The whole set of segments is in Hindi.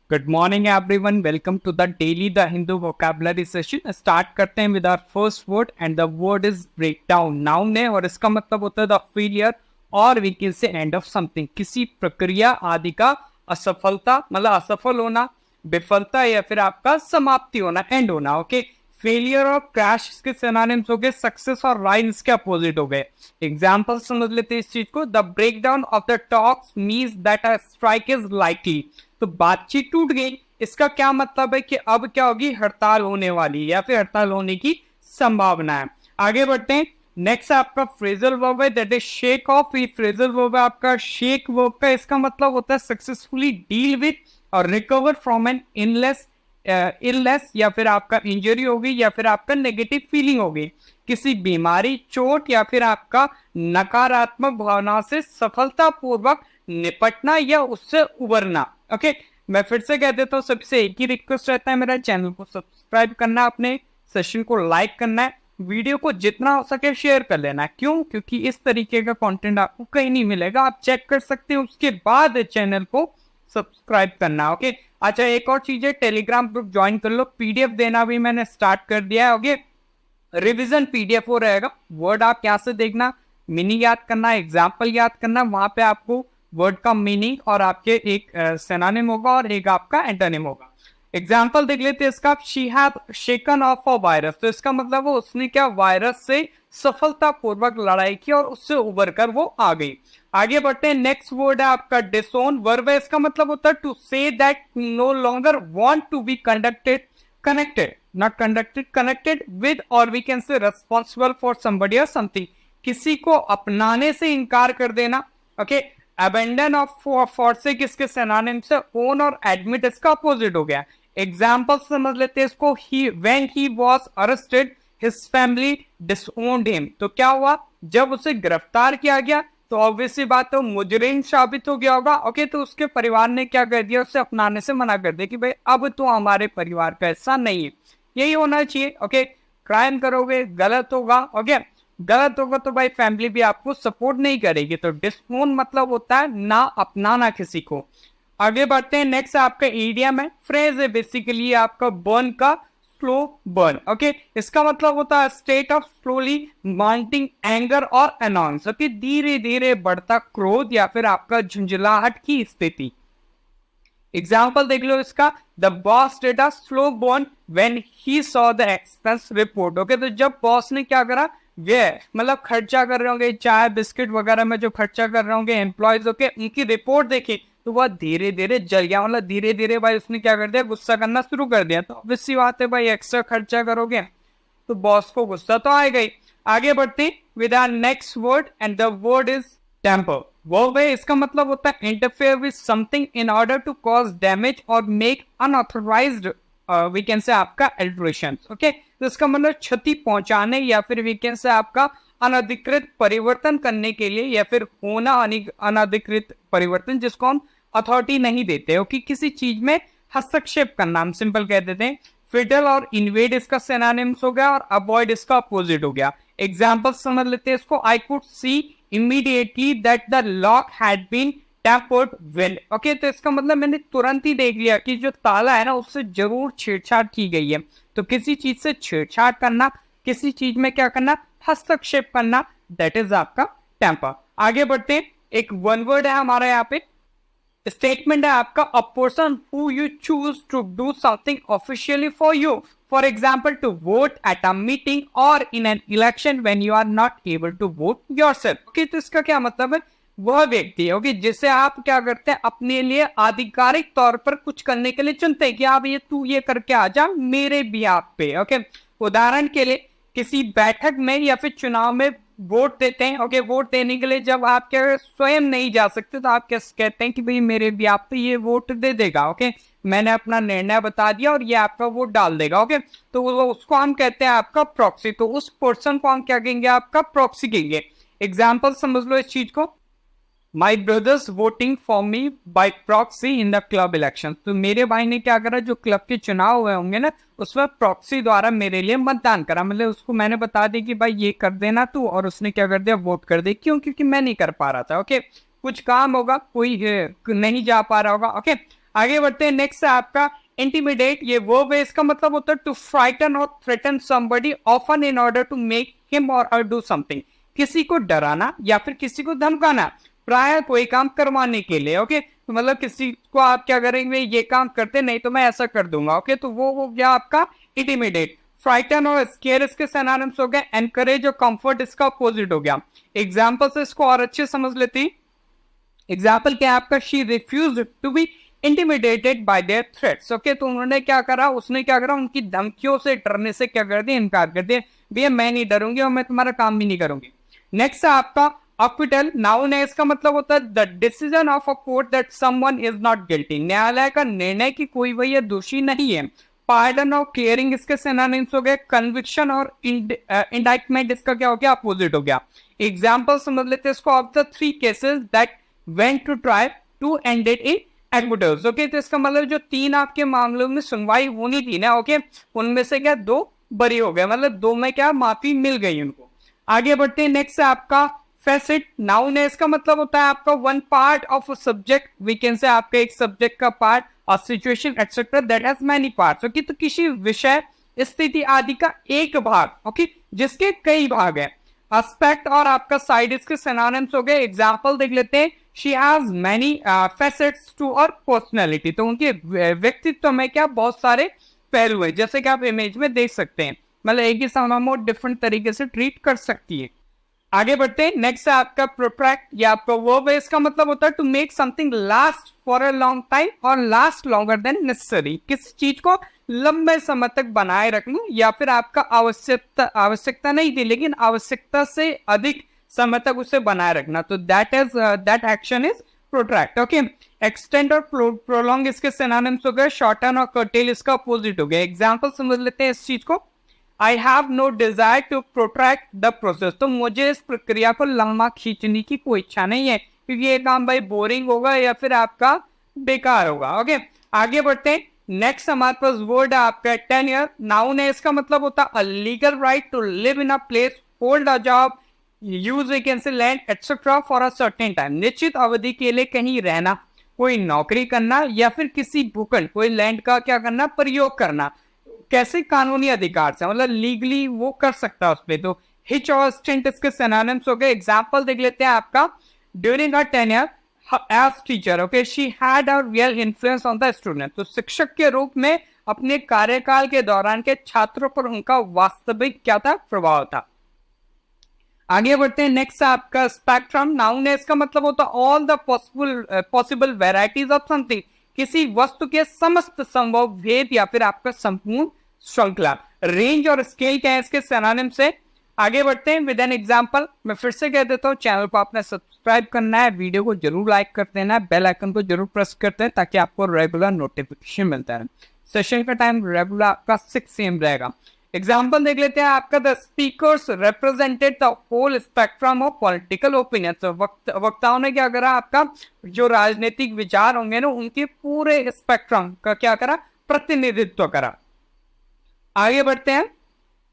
Good morning everyone, welcome to the daily the Hindu vocabulary session. Start करते हैं with our first word and the word is breakdown. Noun है और इसका मतलब होता है द फेलियर और we can say end of something, किसी प्रक्रिया आदि का असफलता, मतलब असफल होना, विफलता या फिर आपका समाप्ति होना, एंड होना। ओके, फेलियर और क्रैश इसके सिनोनिम्स हो गए, सक्सेस और राइन इसके अपोजिट हो गए। एग्जाम्पल समझ लेते हैं इस चीज को। The breakdown of the talks means that a strike is likely. तो बातचीत टूट गई, इसका क्या मतलब है कि अब क्या होगी, हड़ताल होने वाली है या फिर हड़ताल होने की संभावना है। आगे बढ़ते हैं। नेक्स्ट आपका फ्रेजल वर्ब है, दैट इज शेक ऑफ। ये फ्रेजल वर्ब है आपका शेक वर्ब का, इसका मतलब होता है सक्सेसफुली डील विद और रिकवर फ्रॉम एन इलनेस या फिर आपका इंजरी होगी या फिर आपका नेगेटिव फीलिंग होगी, किसी बीमारी, चोट या फिर आपका नकारात्मक भावना से सफलतापूर्वक निपटना या उससे उबरना। ओके, मैं फिर से कह देता हूँ, सबसे एक ही रिक्वेस्ट रहता है मेरा, चैनल को सब्सक्राइब करना, अपने सेशन को लाइक करना है, वीडियो को जितना हो सके शेयर कर लेना है। क्यों? क्योंकि इस तरीके का कंटेंट आपको कहीं नहीं मिलेगा, आप चेक कर सकते हैं, उसके बाद चैनल को सब्सक्राइब करना। ओके, अच्छा एक और चीज है, टेलीग्राम ग्रुप ज्वाइन कर लो, पीडीएफ देना भी मैंने स्टार्ट कर दिया है। ओके, रिवीजन पीडीएफ हो रहेगा, वर्ड आप यहाँ से देखना, मीनिंग याद करना, एग्जाम्पल याद करना, वहां पे आपको वर्ड का मीनिंग और आपके एक सिनोनिम होगा और एक आपका एंटोनिम होगा। एग्जाम्पल देख लेते हैं इसका। She have shaken of a virus, तो इसका मतलब वो उसने क्या, वायरस से सफलतापूर्वक लड़ाई की और उससे उबर कर वो आ गई। आगे बढ़ते हैं। नेक्स्ट वर्ड है आपका डिसोन। वर्ब है, इसका मतलब होता है to say that no longer want to be connected, not conducted, connected with or we can say responsible for somebody or something, किसी को अपनाने से इनकार कर देना। ओके, abandon of forsake इसके सिनोनिम से own और admit इसका अपोजिट हो गया। एग्जाम्पल समझ लेते हैं इसको। when he was arrested his family disowned him, तो क्या हुआ, जब उसे गिरफ्तार किया गया तो ऑब्वियसली बात है मुजरिम साबित हो गया होगा। ओके, तो उसके परिवार ने क्या कर दिया, उसे अपनाने से मना कर दिया कि भाई अब तो हमारे परिवार का हिस्सा नहीं है। यही होना चाहिए। ओके, क्राइम करोगे गलत होगा। ओके, गलत होगा तो भाई फैमिली भी आपको सपोर्ट नहीं करेगी। तो डिसोन मतलब होता है ना अपनाना किसी को। आगे बढ़ते हैं। नेक्स्ट आपका ईडियम है, फ्रेज है बेसिकली आपका बर्न का, स्लो बर्न। ओके, इसका मतलब होता है state of slowly mounting anger और अनॉन्स। ओके, धीरे धीरे बढ़ता क्रोध या फिर आपका झुंझलाहट की स्थिति। एग्जाम्पल देख लो इसका। The boss did a slow burn when he saw the expense report. Okay, तो जब बॉस ने क्या करा, वे मतलब खर्चा कर रहे होंगे, चाय बिस्किट वगैरह में जो खर्चा कर रहे होंगे एम्प्लॉयज, ओके, उनकी रिपोर्ट देखी तो वह धीरे धीरे जल गया, मतलब धीरे धीरे भाई उसने क्या कर दिया, गुस्सा करना शुरू कर दिया। तो ऑब्वियसली बात है भाई, एक्स्ट्रा खर्चा करोगे तो बॉस को गुस्सा तो आएगा ही। आगे बढ़ते with our next word and the word is temper. Verb है, इसका मतलब होता है interfere with something in order to cause damage और make unauthorised we can say आपका अल्टरेशन। ओके, तो इसका मतलब क्षति पहुंचाने या फिर वी कैन से आपका अनधिकृत परिवर्तन करने के लिए या फिर होना अनधिकृत परिवर्तन जिसको हम अथॉरिटी नहीं देते। ओके, किसी चीज में हस्तक्षेप करना, हम सिंपल कह देते हैं। फिडल और इन्वेड इसका सिनोनिम्स हो गया और अवॉइड इसका अपोजिट हो गया। एग्जाम्पल समझ लेते हैं इसको। I could see immediately that the lock had been tampered with. Okay, तो इसका मतलब मैंने तुरंत ही देख लिया कि जो ताला है ना उससे जरूर छेड़छाड़ की गई है। तो किसी चीज से छेड़छाड़ करना, किसी चीज में क्या करना, हस्तक्षेप करना, दैट इज आपका टेम्पर। आगे बढ़ते हैं। एक वन वर्ड है हमारा यहाँ पे, स्टेटमेंट है आपका। A person who you choose to do something officially for you, for example to vote at a meeting और in an election when you are not able to vote yourself. Okay, तो इसका क्या मतलब है, वह व्यक्ति है ओके जिसे आप क्या करते हैं, अपने लिए आधिकारिक तौर पर कुछ करने के लिए चुनते हैं कि आप ये तू ये करके आ जा मेरे बिहाफ पे। ओके, उदाहरण के लिए किसी बैठक में या फिर चुनाव में वोट देते हैं। ओके, वोट देने के लिए जब आप क्या स्वयं नहीं जा सकते तो आप क्या कहते हैं कि भाई मेरे बिहाफ पे ये वोट दे देगा। ओके, मैंने अपना निर्णय बता दिया और ये आपका वोट डाल देगा। ओके, तो उसको हम कहते हैं आपका प्रॉक्सी। तो उस पर्सन को हम क्या कहेंगे, आपका प्रॉक्सी कहेंगे। एग्जाम्पल समझ लो इस चीज को। My brother's voting for me by proxy in the club election. तो मेरे भाई ने क्या करा, जो क्लब के चुनाव हुए होंगे ना उसमें प्रॉक्सी द्वारा मेरे लिए मतदान करा, मतलब उसको मैंने बता दी कि भाई ये कर देना तू, और उसने क्या कर दिया, वोट कर दे। क्यों? क्योंकि मैं नहीं कर पा रहा था। ओके, कुछ काम होगा, कोई नहीं जा पा रहा होगा। ओके, आगे बढ़ते हैं, नेक्स्ट है आपका इंटिमिडेट। ये वर्ब है, इसका मतलब होता है to frighten or threaten somebody often in order to make him or her do something. किसी को डराना या फिर किसी को धमकाना, प्राय कोई काम करवाने के लिए। ओके, तो मतलब किसी को आप क्या करेंगे, ये काम करते नहीं तो मैं ऐसा कर दूंगा। ओके, तो वो हो गया आपका इंटिमिडेट। फ्राइटन और स्केयर इसके सिनोनिम्स हो गए। एनकरेज और कंफर्ट इसका अपोजिट हो गया। एग्जाम्पल से इसको और अच्छे समझ लेती। एग्जाम्पल क्या है आपका, she refuse to be intimidated by their threats. Okay, तो उन्होंने क्या करा, उसने क्या करा, उनकी धमकियों से, डरने से क्या कर दिया, इनकार कर दिया। भैया मैं नहीं डरूंगी और मैं तुम्हारा काम भी नहीं करूंगी। नेक्स्ट है आपका अक्विटल। नाउन है, इसका मतलब होता है the decision of a court that someone is not guilty. न्यायालय का निर्णय कि कोई वही दोषी नहीं है। पार्डन और क्लियरिंग इसके सिनोनिम्स हो गए। कन्विक्शन और इंडाइटमेंट इसका क्या हो गया, अपोजिट हो गया। एग्जांपल समझ लेते हैं इसको। Of the 3 cases that went to trial two ended in acquittals. Okay, तो इसका मतलब जो 3 आपके मामलों में सुनवाई होनी थी ना, ओके, उनमें से क्या 2 बरी हो गए, मतलब 2 में क्या माफी मिल गई उनको। आगे बढ़ते हैं, नेक्स्ट है आपका फैसेट। नाउन है, इसका मतलब होता है आपका one part of a subject. We can say आपका एक सब्जेक्ट का part, a situation etcetera that has many parts. Okay, तो किसी विषय, स्थिति आदि का एक भाग, ओके, जिसके कई भाग है। एस्पेक्ट और आपका साइड इसके सिनोनिम्स हो गए। एग्जांपल देख लेते हैं। She has many facets to her personality. तो उनके व्यक्तित्व में क्या बहुत सारे पहलू है, जैसे कि आप इमेज में देख सकते हैं। मतलब एक ही सामान डिफरेंट तरीके से ट्रीट कर सकती है। आगे बढ़ते हैं, नेक्स्ट है आपका प्रोट्रैक्ट। या आपका वर्ब है, इसका मतलब होता है to make something last for a long time or last longer than necessary. किसी चीज को लंबे समय तक बनाए रखना, या फिर आपका आवश्यकता नहीं थी लेकिन आवश्यकता से अधिक समय तक उसे बनाए रखना, तो that action is protract. Okay, extend और प्रोलॉन्ग इसके सिनोनिम्स हो गए। शॉर्टन और कर्टेल इसका अपोजिट हो गया। एग्जांपल समझ लेते हैं इस चीज को। I have no desire to protract the process. तो मुझे इस प्रक्रिया को लंबा खींचने की कोई इच्छा नहीं है, क्योंकि ये काम भाई बोरिंग होगा या फिर आपका बेकार होगा। ओके, आगे बढ़ते हैं। नेक्स्ट हमारे पास वर्ड है आपका टेन्योर। नाउन है, इसका मतलब होता है a legal right to live in a place, hold a job, use vacancy land etcetera for a certain time. निश्चित अवधि के लिए कहीं रहना, कोई नौकरी करना, या फिर किसी भूखंड, कोई लैंड का क्या करना, प्रयोग करना। कैसे कानूनी अधिकार से, मतलब लीगली वो कर सकता है उस पे। तो हिच और स्टिंट इसके सिनोनिम्स हो गए। एग्जांपल देख लेते हैं आपका। During a tenure as teacher, okay, she had a real influence on the student. तो शिक्षक के रूप में अपने कार्यकाल के दौरान के छात्रों पर उनका वास्तविक क्या था, प्रभाव था। आगे बढ़ते हैं, नेक्स्ट आपका स्पेक्ट्रम। नाउन है, इसका मतलब होता है all the possible varieties of something. किसी वस्तु के समस्त संभव भेद या फिर आपका संपूर्ण श्रृंखला। रेंज और स्केल क्या है इसके सिनोनिम से। आगे बढ़ते हैं विद एन एग्जांपल। मैं फिर से कह देता हूँ, चैनल को आपने सब्सक्राइब करना है, वीडियो को जरूर लाइक कर देना है, बेल आइकन को जरूर प्रेस करते हैं ताकि आपको रेगुलर नोटिफिकेशन मिलता है। सेशन का टाइम रेगुलर आपका 6 AM रहेगा। एग्जाम्पल देख लेते हैं आपका। The speakers represented the whole spectrum of political opinion. तो वक्ताओं ने क्या करा, आपका जो राजनीतिक विचार होंगे ना, उनके पूरे स्पेक्ट्रम का क्या करा, प्रतिनिधित्व करा। आगे बढ़ते हैं।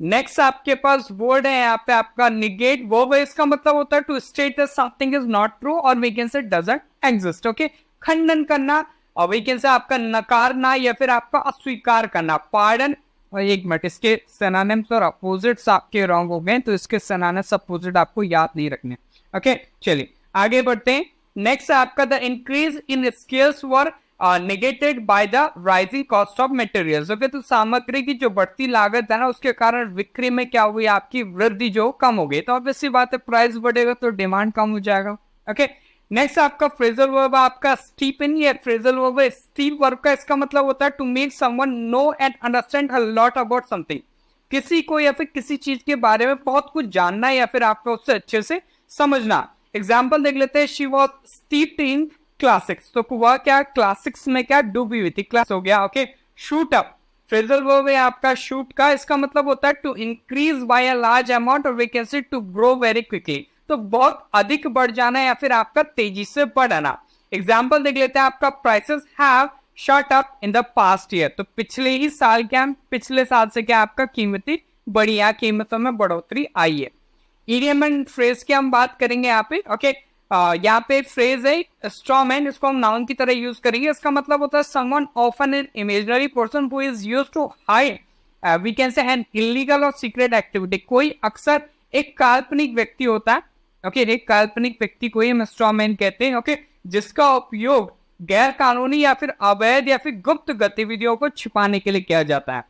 नेक्स्ट आपके पास वर्ड है यहाँ पे आपका निगेट। वो इसका मतलब होता है to state that something is not true और we can say doesn't exist. Okay, खंडन करना, और वी कैन से आपका नकारना या फिर आपका अस्वीकार करना। पार्डन, और एक मिनट, इसके सिनोनिम्स और अपोजिट्स आपके रॉन्ग हो गए, तो इसके सिनोनिम्स अपोजिट आपको याद नहीं रखने। ओके, चलिए आगे बढ़ते हैं। नेक्स्ट आपका the increase in skills were negated by the rising cost of materials. Okay, तो सामग्री की जो बढ़ती लागत है ना, उसके कारण बिक्री में क्या हुई, आपकी वृद्धि जो कम हो गई। तो ऑब्वियसली बात है, प्राइस बढ़ेगा तो डिमांड कम हो जाएगा। ओके, नेक्स्ट आपका फ्रेजल वर्ब आपका स्टीपन। ये फ्रेजल वर्ब है। स्टीप वर्ब का इसका मतलब होता है to make someone know and understand a lot about something. किसी को या फिर किसी चीज के बारे में बहुत कुछ जानना या फिर आपको उससे अच्छे से समझना। एग्जाम्पल देख लेते हैं। She was steeped in classics. तो वह क्या क्लासिक्स में क्या डूबी हुई थी, क्लास हो गया। Okay, shoot up phrasal verb है आपका शूट का। इसका मतलब होता है to increase by a large amount और we can say to grow very quickly. तो बहुत अधिक बढ़ जाना या फिर आपका तेजी से बढ़ना। एग्जाम्पल देख लेते हैं आपका। Prices have shot up in the past year. तो पिछले ही साल क्या, पिछले साल से क्या आपका कीमती बढ़िया, कीमतों में बढ़ोतरी आई है। इडियम एंड फ्रेज की हम बात करेंगे यहाँ पे। ओके, यहाँ पे फ्रेज है स्ट्रॉमैन, इसको हम नाउन की तरह यूज करेंगे। इसका मतलब होता है someone often an imaginary person who is used to hide we can say an illegal or secret activity. कोई अक्सर एक काल्पनिक व्यक्ति होता है, ओके, एक काल्पनिक व्यक्ति को ही हम स्ट्रॉमैन कहते हैं, ओके, जिसका उपयोग गैर कानूनी या फिर अवैध या फिर गुप्त गतिविधियों को छिपाने के लिए किया जाता है,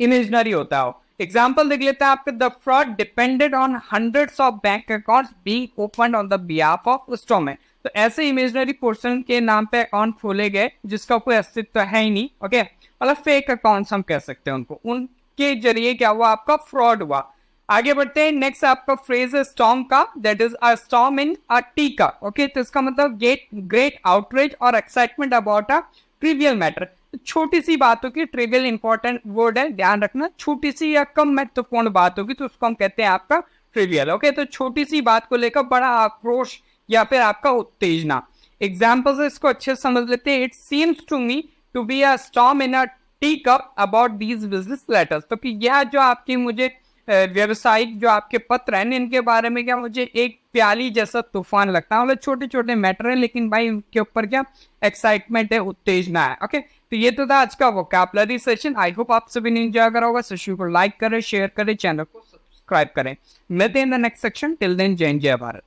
इमेजिनरी होता है। एग्जाम्पल देख लेते हैं आपके, the fraud depended on hundreds of bank accounts being opened on the behalf of straw man. तो ऐसे इमेजिनरी पर्सन के नाम पे अकाउंट खोले गए जिसका कोई अस्तित्व है ही नहीं, ओके, मतलब फेक अकाउंट्स हम कह सकते हैं उनको, उनके जरिए क्या हुआ, आपका फ्रॉड हुआ। आगे बढ़ते हैं, नेक्स्ट आपका फ्रेज है स्टॉर्म का, that is a storm in a T का, ओके। तो इसका मतलब ग्रेट आउटरेज और excitement about a trivial matter. छोटी सी बात होगी, ट्रिवियल इंपॉर्टेंट वर्ड है, ध्यान रखना, छोटी सी या कम महत्वपूर्ण बात होगी तो उसको हम कहते हैं आपका ट्रिवियल, ओके। तो छोटी सी बात को लेकर बड़ा आक्रोश या फिर आपका उत्तेजना। एग्जाम्पल्स इसको अच्छे से समझ लेते हैं। It seems to me to be a storm in a tea cup about these business letters. तो कि यह जो आपकी मुझे व्यवसायिक जो आपके पत्र हैं इनके बारे में क्या मुझे एक प्याली जैसा तूफान लगता है। मतलब छोटे छोटे मैटर है लेकिन भाई इनके ऊपर क्या एक्साइटमेंट है, उत्तेजना है, ओके। तो ये तो था आज का वोकैबुलरी सेशन। आई होप आप सभी ने एंजॉय करा होगा। सेशन को लाइक करें, शेयर करें, चैनल को सब्सक्राइब करें। मिलते हैं in the next section. Till then, जय हिंद, जय भारत।